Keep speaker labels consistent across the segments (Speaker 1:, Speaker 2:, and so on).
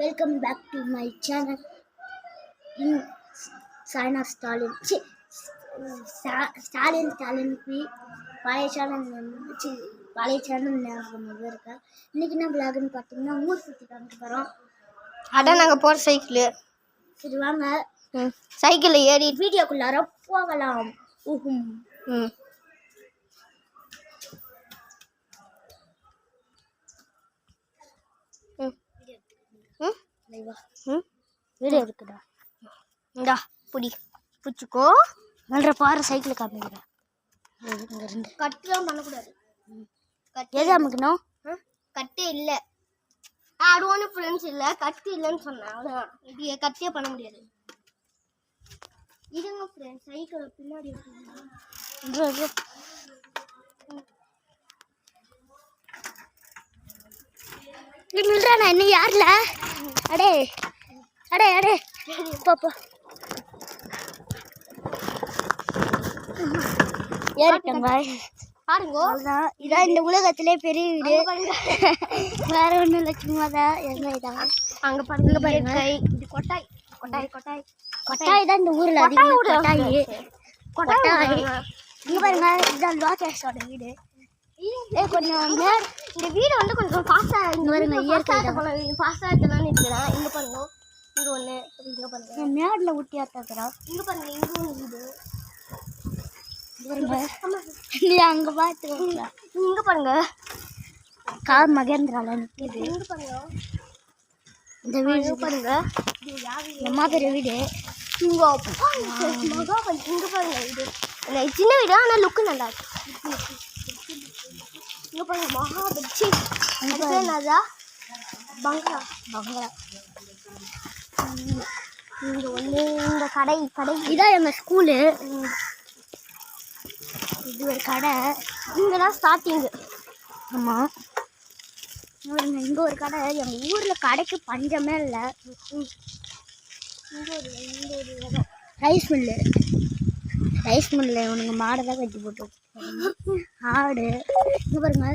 Speaker 1: Welcome back to my channel in sign of Stalin. Stalin பழைய channel ஞாபகம் இருக்கா? இன்னைக்கு என்ன விளாக்னு பார்த்தீங்கன்னா ஊர் சுற்றி காமிக்க போகிறோம்.
Speaker 2: அதான் நாங்கள் போகிற சைக்கிள்.
Speaker 1: சரி வாங்க
Speaker 2: சைக்கிளில் ஏறி
Speaker 1: வீடியோக்குள்ளார போகலாம்.
Speaker 2: வீடியோ இருக்குதா? இந்தா பிடிச்சிக்கோ.
Speaker 1: நல்ல பாரு சைக்கிள் காமிக்கிறேன்.
Speaker 2: கட்டுலாம் பண்ணக்கூடாது.
Speaker 1: எது அமைக்கணும்?
Speaker 2: கட்டே இல்லை. அது ஒன்றும் ஃப்ரெண்ட்ஸ் இல்லை, கட்டு இல்லைன்னு சொன்னேன். அவ்வளோதான். இது கட்டே பண்ண முடியாது. இதுங்க ஃப்ரெண்ட்ஸ் சைக்கிளை பின்னாடி
Speaker 1: நில்றா. நான் இன்னும் யாருல அடே அடே அடே பாப்பா ஏறிட்டாங்க
Speaker 2: பாருங்க.
Speaker 1: அவ்வளோதான். இதான் இந்த உலகத்திலே பெரிய வீடு. வேற ஒன்றும் இல்லை, சும்மா தான். எங்க இதான்
Speaker 2: அங்கே பாருங்க பாருங்க. இது கொட்டாய் கொட்டாய் கொட்டாய்
Speaker 1: கொட்டாய் தான் இந்த ஊரில் அதிகமாக. கொட்டாய் கொட்டாய் இங்கே பாருங்க. இதுதான் லோகேஷோட வீடு. கொஞ்சம்
Speaker 2: இந்த வீடு வந்து கொஞ்சம் ஃபாஸ்ட்டாக இங்கே வருங்க. இயற்கை ஃபாஸ்ட்டாக இருக்கலாம்னு இருக்கிறேன். இங்கே பாருங்க, இங்கே ஒன்று, இங்கே பாருங்க.
Speaker 1: மேடில் ஊட்டியா தக்குறோம்.
Speaker 2: இங்கே பாருங்க, இங்கே ஒன்று வீடு.
Speaker 1: நீ அங்கே பார்த்துக்கோங்க.
Speaker 2: இங்கே பாருங்க,
Speaker 1: கார் மகேந்திரால நிற்கிது.
Speaker 2: இங்கே பாருங்க,
Speaker 1: இந்த வீடு பாருங்க. எம்மா பெரிய வீடு.
Speaker 2: இங்கே இங்கே பாருங்க. இது சின்ன வீடு, ஆனால் லுக்கு நல்லா இருக்கு. இங்கே பாருங்க, மகாபட்சி என்னதா பங்களா பங்களா. இங்கே ஒன்று, இந்த கடை
Speaker 1: இதான் எங்கள் ஸ்கூலு. இது ஒரு கடை.
Speaker 2: இங்கே தான் ஸ்டார்டிங்கு.
Speaker 1: ஆமாம், இங்கே ஒரு கடை. எங்கள் ஊரில் கடைக்கு பஞ்சமே இல்லை.
Speaker 2: இங்கே ஒரு இடம்.
Speaker 1: ரைஸ் மில்லு இவனுங்க மாடை தான் கட்டி போட்டு ஆடு. இங்கே பாருங்க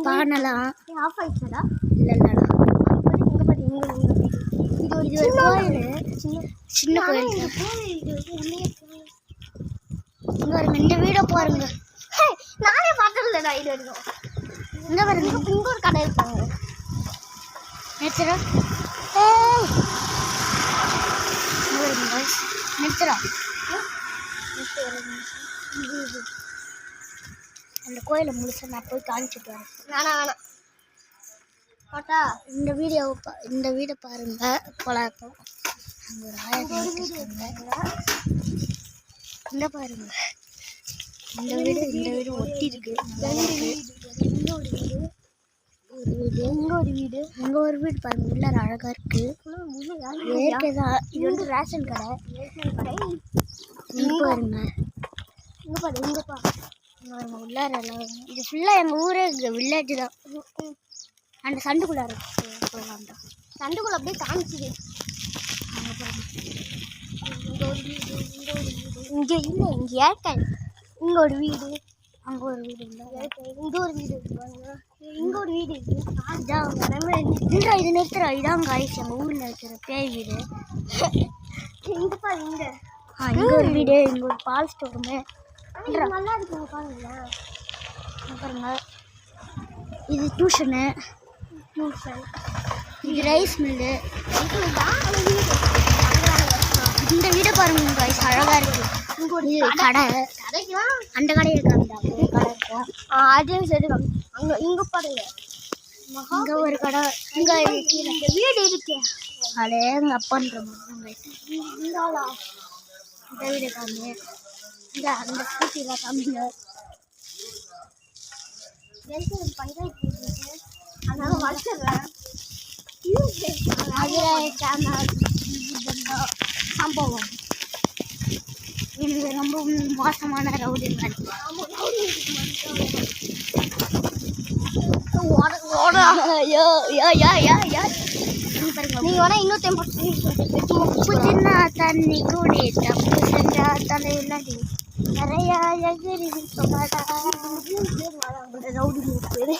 Speaker 1: பானைலாம்
Speaker 2: ஆஃப் ஆயிடுச்சா?
Speaker 1: இல்லை இல்லைடா.
Speaker 2: இங்கே பாருங்க,
Speaker 1: இது ஒரு கோயில், சின்ன கோயில். இங்கே பாருங்க, இந்த வீடை பாருங்க.
Speaker 2: நானே பார்த்ததில்லடா இது வரைக்கும்.
Speaker 1: இங்கே பாருங்க,
Speaker 2: இங்கே ஒரு கடை இருக்காங்க.
Speaker 1: நிறுத்துறா நிறுத்துறா. அந்த கோயிலை முழுசா நான் போய் காமிச்சிட்டு வரேன்.
Speaker 2: வேணாம் பாட்டா.
Speaker 1: இந்த வீடை பாருங்க. கொலாப்பம் அங்கே ஒரு ஆயிரம். இந்த பாருங்க, இந்த வீடு ஒட்டி இருக்கு.
Speaker 2: இங்கே ஒரு வீடு
Speaker 1: பாருங்க. உள்ளார அழகா இருக்கு. இயற்கை தான். இது வந்து ரேஷன் கடை. இங்கே பாருங்க.
Speaker 2: இங்கே பாருங்க, இங்கே
Speaker 1: பாருங்க உள்ளார. இது ஃபுல்லாக எங்கள் ஊரே வில்லேஜ் தான். அந்த சண்டுக்குள்ளார இருக்கு.
Speaker 2: சண்டுக்குள்ள அப்படியே காமிச்சிது. இங்கே இல்லை, இங்கே ஏற்கை. இங்கே ஒரு வீடு,
Speaker 1: அங்கே ஒரு வீடு இல்லை.
Speaker 2: இங்கே ஒரு வீடு இருக்கு. இங்கே ஒரு வீடு இருக்கு.
Speaker 1: இதான் இது நிறுத்துறா. இதான் காய்ச்சி எங்கள் ஊரில் இருக்கிற பேய் வீடு.
Speaker 2: இங்கே பாரு,
Speaker 1: இங்கே ஒரு வீடு. இங்கே ஒரு பால் ஸ்டோருமே
Speaker 2: நல்லா இருக்குங்க. பாருங்களேன்
Speaker 1: பாருங்க. இது டியூஷனு. இது ரைஸ் மில்லு. இந்த வீடை பாருங்க காய்ச்சி அழகாக இருக்கு.
Speaker 2: இங்கே ஒரு
Speaker 1: கடை. அந்த கடை இருக்காங்க. கடை இருக்கும்.
Speaker 2: அதையும் சரி. அங்கே இங்கே பாருங்க,
Speaker 1: இங்கே ஒரு கடை. இங்கே
Speaker 2: வீடு இருக்கு.
Speaker 1: அதே எங்கள் அப்பான்ற மாதிரி. இந்த வீடு காமி. அந்த ஸ்கூட்டியில் காமிங்க.
Speaker 2: பஞ்சாயத்து அதனால வளர்த்துறேன்.
Speaker 1: சம்பவம் எனக்கு ரொம்ப மோசமான ரவுடி மாதிரி.
Speaker 2: நீங்கள் வேணா இன்னும் டெம்போ
Speaker 1: சின்ன தண்ணி கூடி தப்பு செஞ்சா தலையிலடி நிறையா எகிரி ரவுடி பேர்.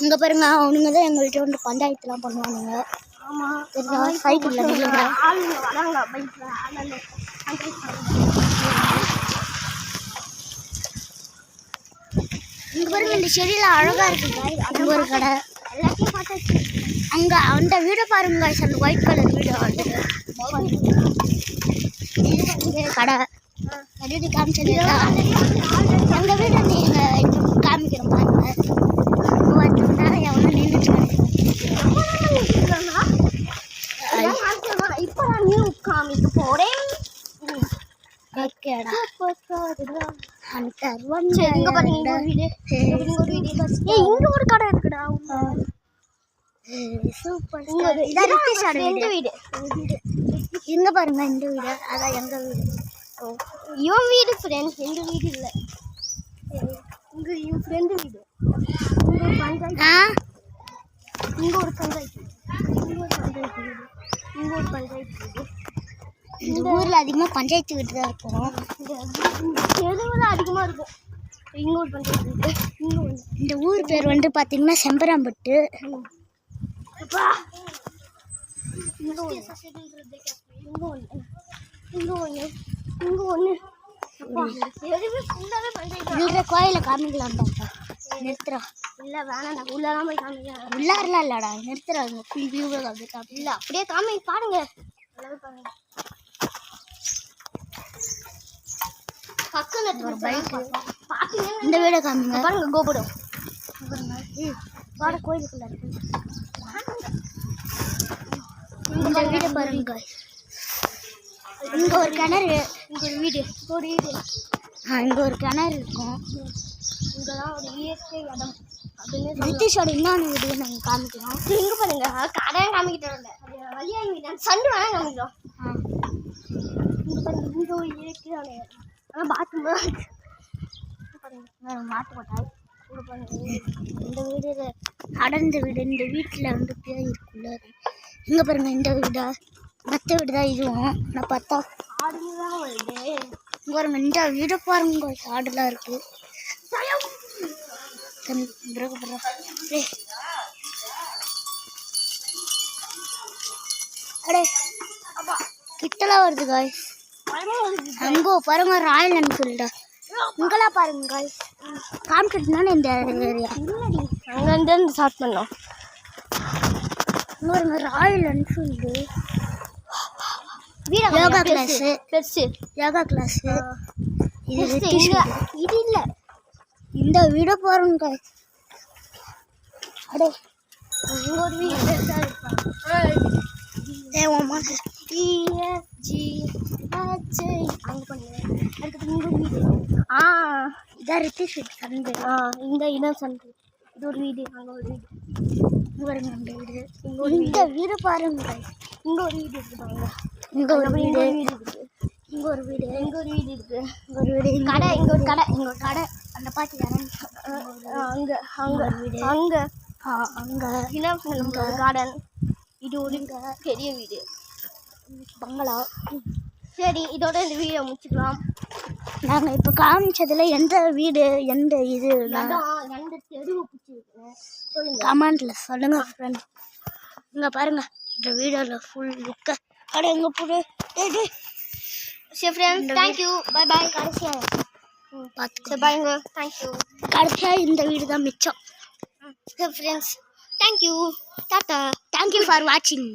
Speaker 1: அங்கே பாருங்க அவனுங்க தான் எங்கள்கிட்ட வந்து பஞ்சாயத்துலாம் பண்ணுவானுங்க.
Speaker 2: ஆமாம்
Speaker 1: தெரியுதா? சைக்கிளில் நில்லுங்க.
Speaker 2: ஆளுங்க வராங்க பைக்கில் அதனால
Speaker 1: இங்கே பாருங்க இந்த செடியில் அழகாக இருக்குங்க. அங்கே ஒரு கடை
Speaker 2: எல்லாத்தையும் பார்த்தாச்சு.
Speaker 1: அங்கே அந்த வீடை பாருங்க அந்த ஒயிட் கலர் வீடு வந்து கடை வீடு காமிச்சது எங்கள் வீடு நீங்கள் காமிக்கிறோம் பாருங்க. பார்த்தோம்னா எவ்வளோ நின்றுட்டு
Speaker 2: இப்போ நான் நியூ காமிக்க போறேன்.
Speaker 1: ஓகேடா அந்த
Speaker 2: இங்க பாருங்க வீடு. இங்க ஒரு கடை இருக்குடா.
Speaker 1: சூப்பர்.
Speaker 2: இந்த வீடு
Speaker 1: இங்க பாருங்க இந்த வீடு அதான் எங்க வீடு.
Speaker 2: இவன் வீடு ஃப்ரெண்ட்ஸ், எங்க வீடு இல்ல. இங்க இவன் ஃப்ரெண்டு வீடு. இங்க ஒரு பஞ்சாயத்து. இங்க ஒரு பஞ்சாயத்து. இங்க ஒரு பஞ்சாயத்து வீடு.
Speaker 1: இந்த ஊர்ல அதிகமா பஞ்சாயத்து வீடு தான் இருக்கும்.
Speaker 2: தெருவுல அதிகமா இருக்கும். இங்க ஒரு பஞ்சாயத்து வீடு.
Speaker 1: இந்த ஊர் பேர் வந்து பாத்தீங்கன்னா செம்பராம்பட்டு. கோயில காமிக்கலாம் நிறுத்துறோம்.
Speaker 2: இல்ல வேணாம், உள்ளதான் போய் காமிக்கலாம்.
Speaker 1: உள்ளாரெல்லாம் இல்லடா நிறுத்துறாங்க. ஃபுல் வியூவை காமிக்கலாம்.
Speaker 2: இல்ல அப்படியே காமி பாருங்க. பக்கத்துல ஒரு பைக் பாத்தீங்க.
Speaker 1: இந்த வீட காமிங்க
Speaker 2: பாருங்க கோபுரம்.
Speaker 1: வாட கோயிலுக்குள்ள இருக்கு. இந்த வீடு பாருங்க. இங்க ஒரு கிணறு,
Speaker 2: இங்க ஒரு வீடு, ஒரு வீடு.
Speaker 1: இங்க ஒரு கிணறு இருக்கும்.
Speaker 2: இங்கதான் ஒரு இயற்கை இடம் அப்படின்னு
Speaker 1: பிரிட்டிஷோட இன்னொன்று வீடு நாங்கள் காமிக்கிறோம்.
Speaker 2: இங்க பாருங்க கடை காமிக்கிட்டோம். வழியா சண்டு வேணா காமிக்கிறோம். இங்க பாருங்க இங்க ஒரு இயற்கையான இடம். ஆனால் பாத்ரூம் பாருங்க மாட்டு கொட்டாய். இங்க பாருங்க
Speaker 1: இந்த வீடு அடர்ந்த வீடு. இந்த வீட்டில் வந்து பேய் இருக்குள்ள. இங்கே பாருங்க இந்த வீடா மற்ற வீடு தான் இதுவும். நான் பார்த்தா
Speaker 2: ஆடுதான் வருது.
Speaker 1: இங்கே பாருங்க இந்த வீடை பாருங்க ஆடுலாம் இருக்கு. அடே கிட்டலாம் வருது காய். அங்கோ பாருங்க ராயல் என்ஃபீல்டா. இங்கெல்லாம் பாருங்க காய் காமிக்கிட்டுனால இந்த ஏரியா
Speaker 2: அங்கேருந்து ஸ்டார்ட் பண்ணோம்.
Speaker 1: இங்கே பாருங்க ராயல் என்ஃபீல்டு.
Speaker 2: யோகா கிளாஸு பெருசு.
Speaker 1: யோகா கிளாஸு இது
Speaker 2: இது இல்லை.
Speaker 1: இந்த வீடை பாருங்க காய். அடே
Speaker 2: இங்கே ஒரு வீடு பெருசாக இருப்பாங்க. அங்கே பண்ணுங்க. அதுக்கப்புறம் இங்கே ஒரு வீடு.
Speaker 1: இதான் ரித்திஷ் வீடு சந்து.
Speaker 2: இந்த இடம் சந்து. இது ஒரு வீடு. அங்கே ஒரு வீடு.
Speaker 1: இங்கே பாருங்க இந்த வீடு. இந்த வீடு பாருங்க காய்.
Speaker 2: இங்கே ஒரு வீடு இருக்குதாங்க.
Speaker 1: இங்கே ஒரு வீடு.
Speaker 2: இருக்குது.
Speaker 1: இங்கே ஒரு வீடு.
Speaker 2: இங்கே ஒரு வீடு இருக்குது.
Speaker 1: இங்கே ஒரு வீடு.
Speaker 2: கடை. இங்கே ஒரு கடை. இங்கே ஒரு கடை.
Speaker 1: அந்த பாட்டி தானே.
Speaker 2: அங்கே அங்கே வீடு. அங்கே
Speaker 1: அங்கே
Speaker 2: இன்னும் ஒரு கார்டன். இது ஒரு பெரிய வீடு
Speaker 1: பங்களா.
Speaker 2: சரி, இதோட இந்த வீடியோ முடிச்சுக்கலாம்.
Speaker 1: நாங்கள் இப்போ காமிச்சதுல எந்த வீடு எந்த இது
Speaker 2: எந்த தெருவு பிடிச்சிருக்கு சொல்லுங்க,
Speaker 1: கமெண்ட்ல சொல்லுங்க ஃப்ரெண்ட். இங்கே பாருங்க இந்த வீடியோவில் ஃபுல் லுக்க கடை எங்கே போடு.
Speaker 2: சரி ஃப்ரெண்ட்ஸ், தேங்க்யூ, பை பாய். கடைசியாக
Speaker 1: பார்த்து
Speaker 2: சரி பாய்ங்க, தேங்க்யூ.
Speaker 1: கடைசியாக இந்த வீடு தான் மிச்சம்.
Speaker 2: சரி friends, thank you, tata.
Speaker 1: Thank you for வாட்சிங்.